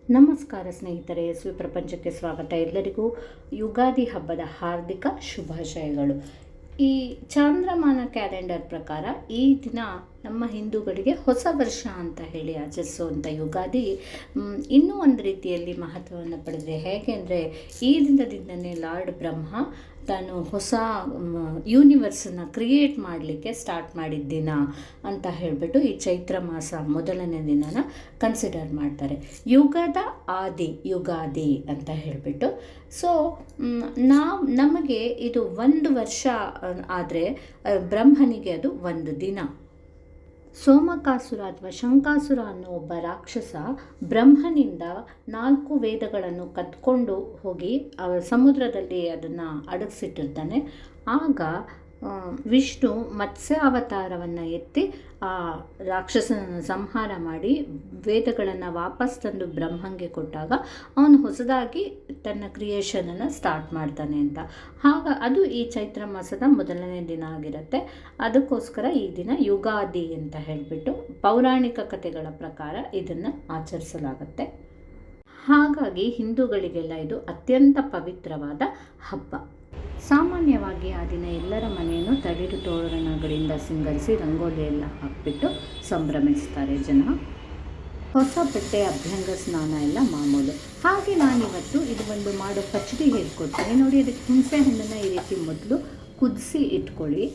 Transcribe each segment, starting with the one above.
ನಮಸ್ಕಾರ ಸ್ನೇಹಿತರೆ, ಪ್ರಪಂಚಕ್ಕೆ ಸ್ವಾಗತ. ಎಲ್ಲರಿಗೂ ಯುಗಾದಿ ಹಬ್ಬದ ಹಾರ್ದಿಕ ಶುಭಾಶಯಗಳು. ಈ ಚಾಂದ್ರಮಾನ ಕ್ಯಾಲೆಂಡರ್ ಪ್ರಕಾರ ಈ ದಿನ ನಮ್ಮ ಹಿಂದೂಗಳಿಗೆ ಹೊಸ ವರ್ಷ ಅಂತ ಹೇಳಿ ಆಚರಿಸುವಂಥ ಯುಗಾದಿ ಇನ್ನೂ ಒಂದು ರೀತಿಯಲ್ಲಿ ಮಹತ್ವವನ್ನು ಪಡೆದಿದೆ. ಹೇಗೆ ಅಂದರೆ ಈ ದಿನದಿಂದನೇ ಲಾರ್ಡ್ ಬ್ರಹ್ಮ ತಾನು ಹೊಸ ಯೂನಿವರ್ಸನ್ನು ಕ್ರಿಯೇಟ್ ಮಾಡಲಿಕ್ಕೆ ಸ್ಟಾರ್ಟ್ ಮಾಡಿದ ದಿನ ಅಂತ ಹೇಳಿಬಿಟ್ಟು ಈ ಚೈತ್ರ ಮಾಸ ಮೊದಲನೇ ದಿನನ ಕನ್ಸಿಡರ್ ಮಾಡ್ತಾರೆ. ಯುಗದ ಆದಿ ಯುಗಾದಿ ಅಂತ ಹೇಳಿಬಿಟ್ಟು. ಸೊ ನಮಗೆ ಇದು ಒಂದು ವರ್ಷ ಆದರೆ ಬ್ರಹ್ಮನಿಗೆ ಅದು ಒಂದು ದಿನ. ಸೋಮಕಾಸುರ ಅಥವಾ ಶಂಕಾಸುರ ಅನ್ನೋ ಒಬ್ಬ ರಾಕ್ಷಸ ಬ್ರಹ್ಮನಿಂದ 4 ವೇದಗಳನ್ನು ಕದ್ಕೊಂಡು ಹೋಗಿ ಸಮುದ್ರದಲ್ಲಿ ಅದನ್ನು ಅಡಗಿಸಿಟ್ಟಿರ್ತಾನೆ. ಆಗ ವಿಷ್ಣು ಮತ್ಸ್ಯ ಅವತಾರವನ್ನು ಎತ್ತಿ ಆ ರಾಕ್ಷಸನನ್ನು ಸಂಹಾರ ಮಾಡಿ ವೇದಗಳನ್ನು ವಾಪಸ್ ತಂದು ಬ್ರಹ್ಮಂಗೆ ಕೊಟ್ಟಾಗ ಅವನು ಹೊಸದಾಗಿ ತನ್ನ ಕ್ರಿಯೇಷನನ್ನು ಸ್ಟಾರ್ಟ್ ಮಾಡ್ತಾನೆ ಅಂತ. ಅದು ಈ ಚೈತ್ರ ಮಾಸದ ಮೊದಲನೇ ದಿನ ಆಗಿರುತ್ತೆ. ಅದಕ್ಕೋಸ್ಕರ ಈ ದಿನ ಯುಗಾದಿ ಅಂತ ಹೇಳಿಬಿಟ್ಟು ಪೌರಾಣಿಕ ಕಥೆಗಳ ಪ್ರಕಾರ ಇದನ್ನು ಆಚರಿಸಲಾಗುತ್ತೆ. ಹಾಗಾಗಿ ಹಿಂದೂಗಳಿಗೆಲ್ಲ ಇದು ಅತ್ಯಂತ ಪವಿತ್ರವಾದ ಹಬ್ಬ. ಸಾಮಾನ್ಯವಾಗಿ ಆ ದಿನ ಎಲ್ಲರ ಮನೆಯನ್ನು ತಳಿರು ತೋರಣಗಳಿಂದ ಸಿಂಗರಿಸಿ ರಂಗೋಲಿ ಎಲ್ಲ ಹಾಕಿಬಿಟ್ಟು ಸಂಭ್ರಮಿಸ್ತಾರೆ ಜನ. ಹೊಸ ಬಟ್ಟೆ, ಅಭ್ಯಂಗ ಸ್ನಾನ ಎಲ್ಲ ಮಾಮೂಲು. ಹಾಗೆ ನಾನಿವತ್ತು ಇದು ಒಂದು ಮಾಡೋ ಪಚಡಿ ಹೇಳ್ಕೊಡ್ತೀನಿ ನೋಡಿ. ಅದಕ್ಕೆ ಹುಣಸೆ ಹಣ್ಣನ್ನು ಈ ರೀತಿ ಮೊದಲು ಕುದಿಸಿ ಇಟ್ಕೊಳ್ಳಿ.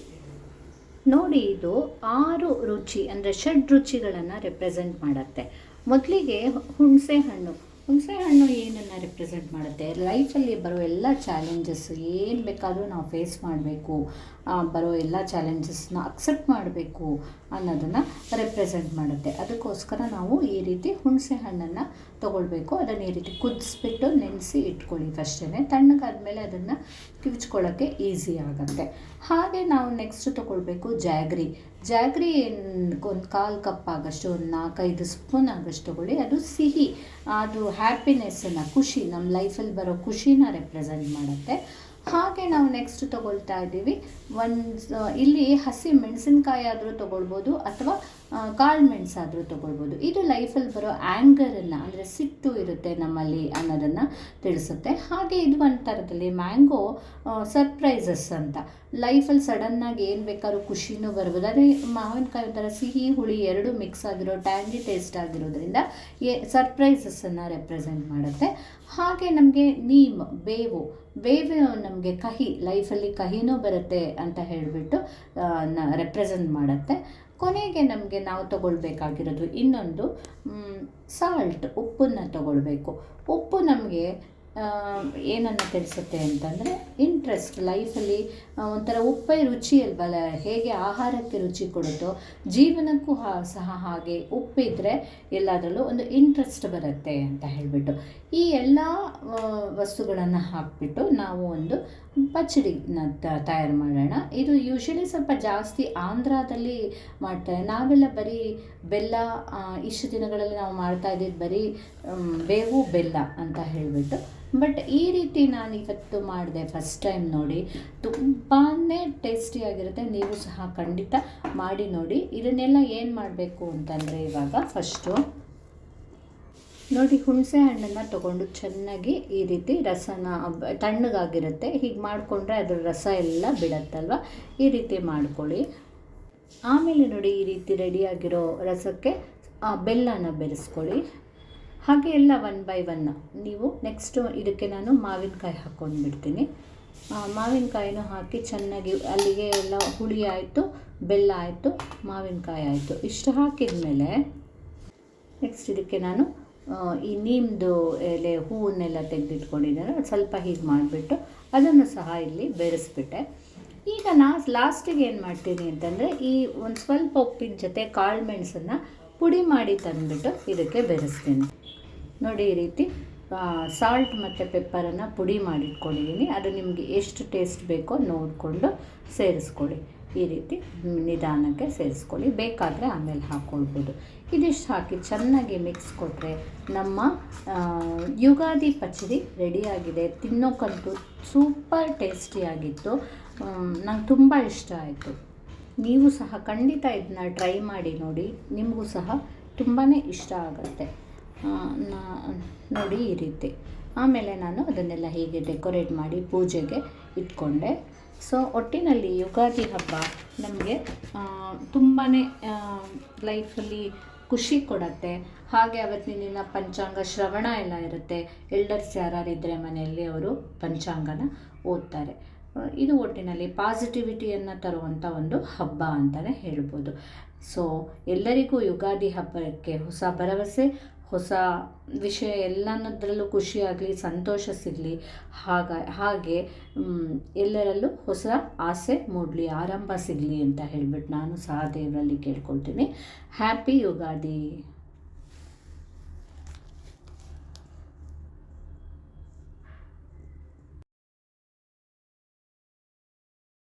ನೋಡಿ, ಇದು 6 ರುಚಿ ಅಂದರೆ ಷಡ್ ರುಚಿಗಳನ್ನು ರೆಪ್ರೆಸೆಂಟ್ ಮಾಡುತ್ತೆ. ಮೊದಲಿಗೆ ಹುಣಸೆ ಹಣ್ಣು ಏನನ್ನು ರೆಪ್ರೆಸೆಂಟ್ ಮಾಡುತ್ತೆ? ಲೈಫಲ್ಲಿ ಬರೋ ಎಲ್ಲ ಚಾಲೆಂಜಸ್ ಏನು ಬೇಕಾದರೂ ನಾವು ಫೇಸ್ ಮಾಡಬೇಕು, ಬರೋ ಎಲ್ಲ ಚಾಲೆಂಜಸ್ನ ಅಕ್ಸೆಪ್ಟ್ ಮಾಡಬೇಕು ಅನ್ನೋದನ್ನು ರೆಪ್ರೆಸೆಂಟ್ ಮಾಡುತ್ತೆ. ಅದಕ್ಕೋಸ್ಕರ ನಾವು ಈ ರೀತಿ ಹುಣಸೆ ಹಣ್ಣನ್ನು ತೊಗೊಳ್ಬೇಕು. ಅದನ್ನು ಈ ರೀತಿ ಕುದಿಸ್ಬಿಟ್ಟು ನೆನೆಸಿ ಇಟ್ಕೊಳ್ಳಿ ಫಸ್ಟೇ. ತಣ್ಣಗಾದ್ಮೇಲೆ ಅದನ್ನು ಕಿವುಚ್ಕೊಳ್ಳೋಕ್ಕೆ ಈಸಿ ಆಗುತ್ತೆ. ಹಾಗೆ ನಾವು ನೆಕ್ಸ್ಟ್ ತೊಗೊಳ್ಬೇಕು ಜಾಗ್ರಿ. ಒಂದು 1/4 ಕಪ್ ಆಗೋಷ್ಟು, ಒಂದು 4-5 ಸ್ಪೂನ್ ಆಗೋಷ್ಟು ತೊಗೊಳ್ಳಿ. ಅದು ಸಿಹಿ, ಅದು ಹ್ಯಾಪಿನೆಸ್ಸನ್ನು, ಖುಷಿ, ನಮ್ಮ ಲೈಫಲ್ಲಿ ಬರೋ ಖುಷಿನ ರೆಪ್ರೆಸೆಂಟ್ ಮಾಡುತ್ತೆ. ಹಾಗೆ ನಾವು ನೆಕ್ಸ್ಟ್ ತೊಗೊಳ್ತಾ ಇದ್ದೀವಿ ಇಲ್ಲಿ ಹಸಿ ಮೆಣಸಿನ್ಕಾಯಿ ಆದರೂ ತೊಗೊಳ್ಬೋದು ಅಥವಾ ಕಾಳು ಮೆಣಸಾದರೂ ತೊಗೊಳ್ಬೋದು. ಇದು ಲೈಫಲ್ಲಿ ಬರೋ ಆ್ಯಂಗರನ್ನು, ಅಂದರೆ ಸಿಟ್ಟು ಇರುತ್ತೆ ನಮ್ಮಲ್ಲಿ ಅನ್ನೋದನ್ನು ತಿಳಿಸುತ್ತೆ. ಹಾಗೆ ಇದು ಒಂದು ಥರದಲ್ಲಿ ಮ್ಯಾಂಗೋ ಸರ್ಪ್ರೈಸಸ್ ಅಂತ. ಲೈಫಲ್ಲಿ ಸಡನ್ನಾಗಿ ಏನು ಬೇಕಾದ್ರೂ ಖುಷಿನೂ ಬರ್ಬೋದು. ಅದೇ ಮಾವಿನಕಾಯಿ ಒಂಥರ ಸಿಹಿ ಹುಳಿ ಎರಡೂ ಮಿಕ್ಸ್ ಆಗಿರೋ ಟ್ಯಾಂಗಿ ಟೇಸ್ಟ್ ಆಗಿರೋದ್ರಿಂದ ಸರ್ಪ್ರೈಸಸ್ಸನ್ನು ರೆಪ್ರೆಸೆಂಟ್ ಮಾಡುತ್ತೆ. ಹಾಗೆ ನಮಗೆ ಬೇವು ನಮಗೆ ಕಹಿ, ಲೈಫಲ್ಲಿ ಕಹಿನೂ ಬರುತ್ತೆ ಅಂತ ಹೇಳಿಬಿಟ್ಟು ರೆಪ್ರೆಸೆಂಟ್ ಮಾಡುತ್ತೆ. ಕೊನೆಗೆ ನಮಗೆ ನಾವು ತೊಗೊಳ್ಬೇಕಾಗಿರೋದು ಇನ್ನೊಂದು ಸಾಲ್ಟ್, ಉಪ್ಪನ್ನು ತೊಗೊಳ್ಬೇಕು. ಉಪ್ಪು ನಮಗೆ ಏನನ್ನು ತಿಳಿಸುತ್ತೆ ಅಂತಂದರೆ ಇಂಟ್ರೆಸ್ಟ್. ಲೈಫಲ್ಲಿ ಒಂಥರ ಉಪ್ಪೇ ರುಚಿ ಅಲ್ವಲ್ಲ, ಹೇಗೆ ಆಹಾರಕ್ಕೆ ರುಚಿ ಕೊಡುತ್ತೋ ಜೀವನಕ್ಕೂ ಸಹ ಹಾಗೆ ಉಪ್ಪಿದ್ರೆ ಎಲ್ಲದರಲ್ಲೂ ಒಂದು ಇಂಟ್ರೆಸ್ಟ್ ಬರುತ್ತೆ ಅಂತ ಹೇಳಿಬಿಟ್ಟು ಈ ಎಲ್ಲ ವಸ್ತುಗಳನ್ನು ಹಾಕಿಬಿಟ್ಟು ನಾವು ಒಂದು ಪಚಡಿನ ತಯಾರು ಮಾಡೋಣ. ಇದು ಯೂಶ್ವಲಿ ಸ್ವಲ್ಪ ಜಾಸ್ತಿ ಆಂಧ್ರದಲ್ಲಿ ಮಾಡ್ತಾರೆ. ನಾವೆಲ್ಲ ಬರೀ ಬೆಲ್ಲ, ಇಷ್ಟು ದಿನಗಳಲ್ಲಿ ನಾವು ಮಾಡ್ತಾ ಇದ್ದಿದ್ದು ಬರೀ ಬೇವು ಬೆಲ್ಲ ಅಂತ ಹೇಳಿಬಿಟ್ಟು. ಬಟ್ ಈ ರೀತಿ ನಾನು ಇವತ್ತು ಮಾಡಿದೆ ಫಸ್ಟ್ ಟೈಮ್ ನೋಡಿ, ತುಂಬಾ ಟೇಸ್ಟಿಯಾಗಿರುತ್ತೆ. ನೀವು ಸಹ ಖಂಡಿತ ಮಾಡಿ ನೋಡಿ. ಇದನ್ನೆಲ್ಲ ಏನು ಮಾಡಬೇಕು ಅಂತಂದರೆ, ಇವಾಗ ಫಸ್ಟು ನೋಡಿ, ಹುಣಸೆ ಹಣ್ಣನ್ನು ತೊಗೊಂಡು ಚೆನ್ನಾಗಿ ಈ ರೀತಿ ರಸನ, ತಣ್ಣಗಾಗಿರುತ್ತೆ, ಹೀಗೆ ಮಾಡಿಕೊಂಡ್ರೆ ಅದ್ರ ರಸ ಎಲ್ಲ ಬಿಡತ್ತಲ್ವ, ಈ ರೀತಿ ಮಾಡ್ಕೊಳ್ಳಿ. ಆಮೇಲೆ ನೋಡಿ, ಈ ರೀತಿ ರೆಡಿಯಾಗಿರೋ ರಸಕ್ಕೆ ಬೆಲ್ಲನ ಬೆರೆಸ್ಕೊಳ್ಳಿ. ಹಾಗೆ ಎಲ್ಲ 1 by 1 ನೀವು ನೆಕ್ಸ್ಟು ಇದಕ್ಕೆ ನಾನು ಮಾವಿನಕಾಯಿ ಹಾಕ್ಕೊಂಡು ಬಿಡ್ತೀನಿ. ಮಾವಿನಕಾಯಿನೂ ಹಾಕಿ ಚೆನ್ನಾಗಿ, ಅಲ್ಲಿಗೆ ಎಲ್ಲ ಹುಳಿ ಆಯಿತು, ಬೆಲ್ಲ ಆಯಿತು, ಮಾವಿನಕಾಯಿ ಆಯಿತು. ಇಷ್ಟು ಹಾಕಿದ ಮೇಲೆ ನೆಕ್ಸ್ಟ್ ಇದಕ್ಕೆ ನಾನು ಈ ನೀಮ್ದು ಎಲೆ ಹೂವನ್ನೆಲ್ಲ ತೆಗೆದಿಟ್ಕೊಂಡಿದ್ದಾರೆ, ಸ್ವಲ್ಪ ಹೀಗೆ ಮಾಡಿಬಿಟ್ಟು ಅದನ್ನು ಸಹ ಇಲ್ಲಿ ಬೆರೆಸ್ಬಿಟ್ಟೆ. ಈಗ ಲಾಸ್ಟಿಗೆ ಏನು ಮಾಡ್ತೀನಿ ಅಂತಂದರೆ, ಈ ಒಂದು ಸ್ವಲ್ಪ ಉಪ್ಪಿನ ಜೊತೆ ಕಾಳು ಮೆಣಸನ್ನು ಪುಡಿ ಮಾಡಿ ತಂದುಬಿಟ್ಟು ಇದಕ್ಕೆ ಬೆರೆಸ್ತೀನಿ. ನೋಡಿ, ಈ ರೀತಿ ಸಾಲ್ಟ್ ಮತ್ತು ಪೆಪ್ಪರನ್ನು ಪುಡಿ ಮಾಡಿಟ್ಕೊಂಡಿದ್ದೀನಿ. ಅದು ನಿಮಗೆ ಎಷ್ಟು ಟೇಸ್ಟ್ ಬೇಕೋ ನೋಡಿಕೊಂಡು ಸೇರಿಸ್ಕೊಳ್ಳಿ. ಈ ರೀತಿ ನಿಧಾನಕ್ಕೆ ಸೇರಿಸ್ಕೊಳ್ಳಿ, ಬೇಕಾದರೆ ಆಮೇಲೆ ಹಾಕ್ಕೊಳ್ಬೋದು. ಇದಿಷ್ಟು ಹಾಕಿ ಚೆನ್ನಾಗಿ ಮಿಕ್ಸ್ ಕೊಟ್ಟರೆ ನಮ್ಮ ಯುಗಾದಿ ಪಚಡಿ ರೆಡಿಯಾಗಿದೆ. ತಿನ್ನೋಕ್ಕಂತೂ ಸೂಪರ್ ಟೇಸ್ಟಿಯಾಗಿತ್ತು. ನಂಗೆ ತುಂಬ ಇಷ್ಟ ಆಯಿತು. ನೀವು ಸಹ ಖಂಡಿತ ಇದನ್ನ ಟ್ರೈ ಮಾಡಿ ನೋಡಿ, ನಿಮಗೂ ಸಹ ತುಂಬಾ ಇಷ್ಟ ಆಗುತ್ತೆ. ನೋಡಿ ಈ ರೀತಿ. ಆಮೇಲೆ ನಾನು ಅದನ್ನೆಲ್ಲ ಹೀಗೆ ಡೆಕೋರೇಟ್ ಮಾಡಿ ಪೂಜೆಗೆ ಇಟ್ಕೊಂಡೆ. ಸೊ ಒಟ್ಟಿನಲ್ಲಿ ಯುಗಾದಿ ಹಬ್ಬ ನಮಗೆ ತುಂಬಾ ಲೈಫಲ್ಲಿ ಖುಷಿ ಕೊಡುತ್ತೆ. ಹಾಗೆ ಅವತ್ತಿನ ದಿನ ಪಂಚಾಂಗ ಶ್ರವಣ ಎಲ್ಲ ಇರುತ್ತೆ. ಎಲ್ಡರ್ಸ್ ಯಾರಿದ್ದರೆ ಮನೆಯಲ್ಲಿ ಅವರು ಪಂಚಾಂಗನ ಓದ್ತಾರೆ. ಇದು ಒಟ್ಟಿನಲ್ಲಿ ಪಾಸಿಟಿವಿಟಿಯನ್ನು ತರುವಂಥ ಒಂದು ಹಬ್ಬ ಅಂತಲೇ ಹೇಳ್ಬೋದು. ಸೊ ಎಲ್ಲರಿಗೂ ಯುಗಾದಿ ಹಬ್ಬಕ್ಕೆ ಹೊಸ ಭರವಸೆ, ಹೊಸ ವಿಷಯ ಎಲ್ಲನದ್ರಲ್ಲೂ ಖುಷಿಯಾಗಲಿ, ಸಂತೋಷ ಸಿಗಲಿ. ಹಾಗೆ ಎಲ್ಲರಲ್ಲೂ ಹೊಸ ಆಸೆ ಮೂಡಲಿ, ಆರಂಭ ಸಿಗಲಿ ಅಂತ ಹೇಳ್ಬಿಟ್ಟು ನಾನು ಸಹ ದೇವರಲ್ಲಿ ಕೇಳ್ಕೊಳ್ತೀನಿ. ಹ್ಯಾಪಿ ಯುಗಾದಿ.